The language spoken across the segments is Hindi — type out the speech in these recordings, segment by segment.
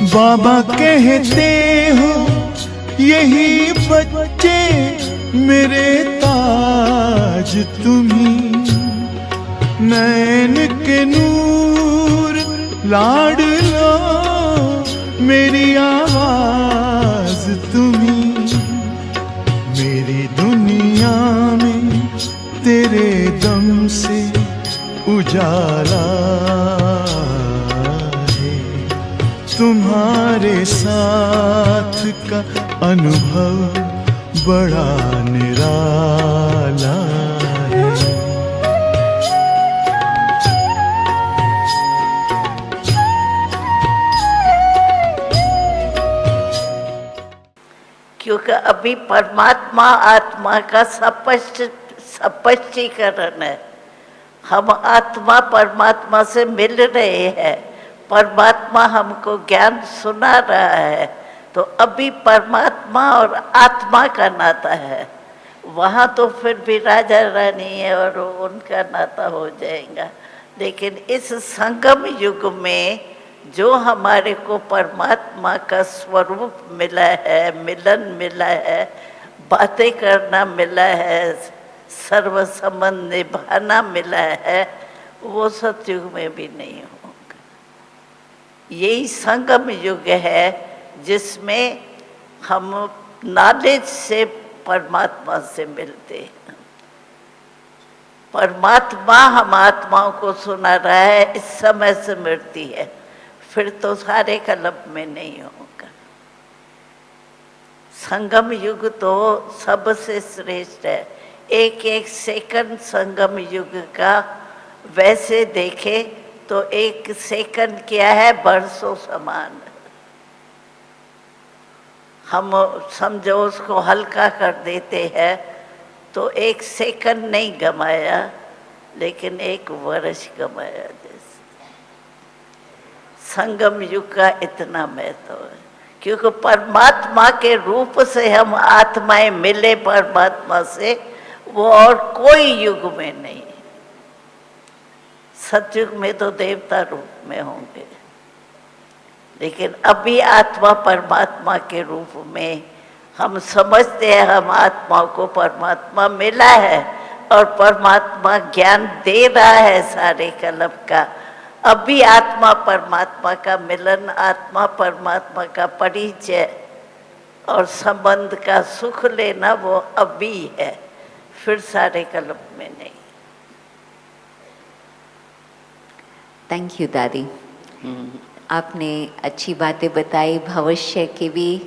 बाबा कहते हो यही बच्चे मेरे ताज तुम्ही, नैन के नूर लाडलो मेरी आवाज तुम्ही, मेरी दुनिया में तेरे दम से उजाला है, तुम्हारे साथ का अनुभव बड़ा निराला है। क्योंकि अभी परमात्मा आत्मा का स्पष्टीकरण है। हम आत्मा परमात्मा से मिल रहे हैं, परमात्मा हमको ज्ञान सुना रहा है, तो अभी परमात्मा और आत्मा का नाता है। वहाँ तो फिर भी राजा रानी है और उनका नाता हो जाएगा, लेकिन इस संगम युग में जो हमारे को परमात्मा का स्वरूप मिला है, मिलन मिला है, बातें करना मिला है, सर्व संबंध निभाना मिला है, वो सतयुग में भी नहीं होगा। यही संगम युग है जिसमें हम नॉलेज से परमात्मा से मिलते हैं। परमात्मा हम आत्माओं को सुना रहा है, इस समय से मिलती है, फिर तो सारे कल्प में नहीं होगा। संगम युग तो सबसे श्रेष्ठ है। एक एक सेकंड संगम युग का वैसे देखे तो एक सेकंड क्या है, बरसों समान। हम समझो उसको हल्का कर देते हैं तो एक सेकंड नहीं गमाया, लेकिन एक वर्ष गमाया। जैसे संगम युग का इतना महत्व है, क्योंकि परमात्मा के रूप से हम आत्माएं मिले परमात्मा से, वो और कोई युग में नहीं। सतयुग में तो देवता रूप में होंगे, लेकिन अभी आत्मा परमात्मा के रूप में हम समझते हैं, हम आत्मा को परमात्मा मिला है और परमात्मा ज्ञान दे रहा है सारे कल्प का। अभी आत्मा परमात्मा का मिलन, आत्मा परमात्मा का परिचय और संबंध का सुख लेना वो अभी है, फिर सारे कल्प में नहीं। थैंक यू दादी। आपने अच्छी बातें बताई भविष्य की भी,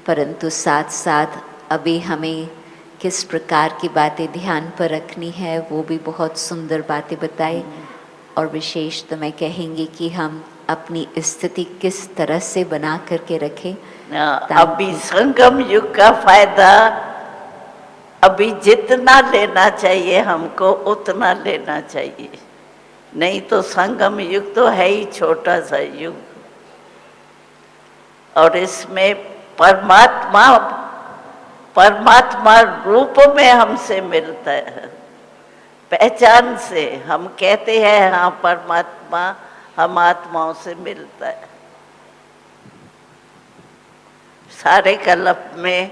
परंतु साथ साथ अभी हमें किस प्रकार की बातें ध्यान पर रखनी है वो भी बहुत सुंदर बातें बताई। और विशेष तो मैं कहेंगी कि हम अपनी स्थिति किस तरह से बना करके रखें। अभी संगम युग का फायदा अभी जितना लेना चाहिए हमको उतना लेना चाहिए, नहीं तो संगम युग तो है ही छोटा सा युग, और इसमें परमात्मा रूप में हमसे मिलता है। पहचान से हम कहते हैं हाँ परमात्मा हम आत्माओं से मिलता है। सारे कल्प में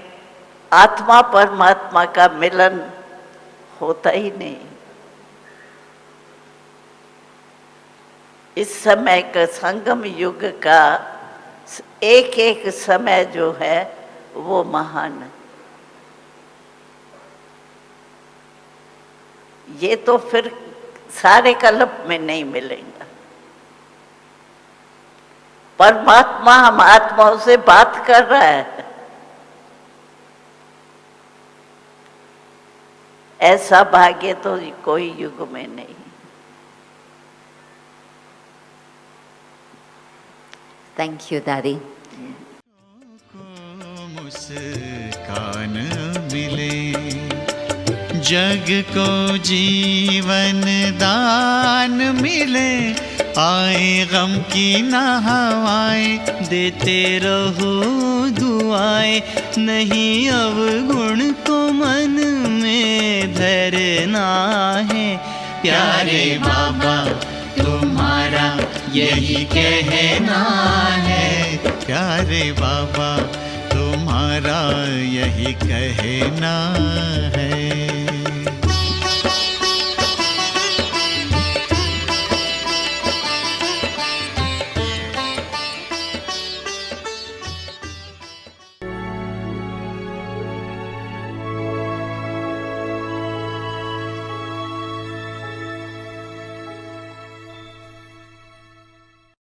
आत्मा परमात्मा का मिलन होता ही नहीं। इस समय का संगम युग का एक एक समय जो है वो महान है। ये तो फिर सारे कल्प में नहीं मिलेगा। परमात्मा हम आत्माओं से बात कर रहा है, ऐसा भाग्य तो कोई युग में नहीं। थैंक यू दादी। मुस्कान मिले, जग को जीवन दान मिले, आए गम की ना हवाएं, देते रहो दुआएं, नहीं अवगुण को मन में धरना है। प्यारे बाबा तुम्हारा यही कहना है, प्यारे बाबा तुम्हारा यही कहना है।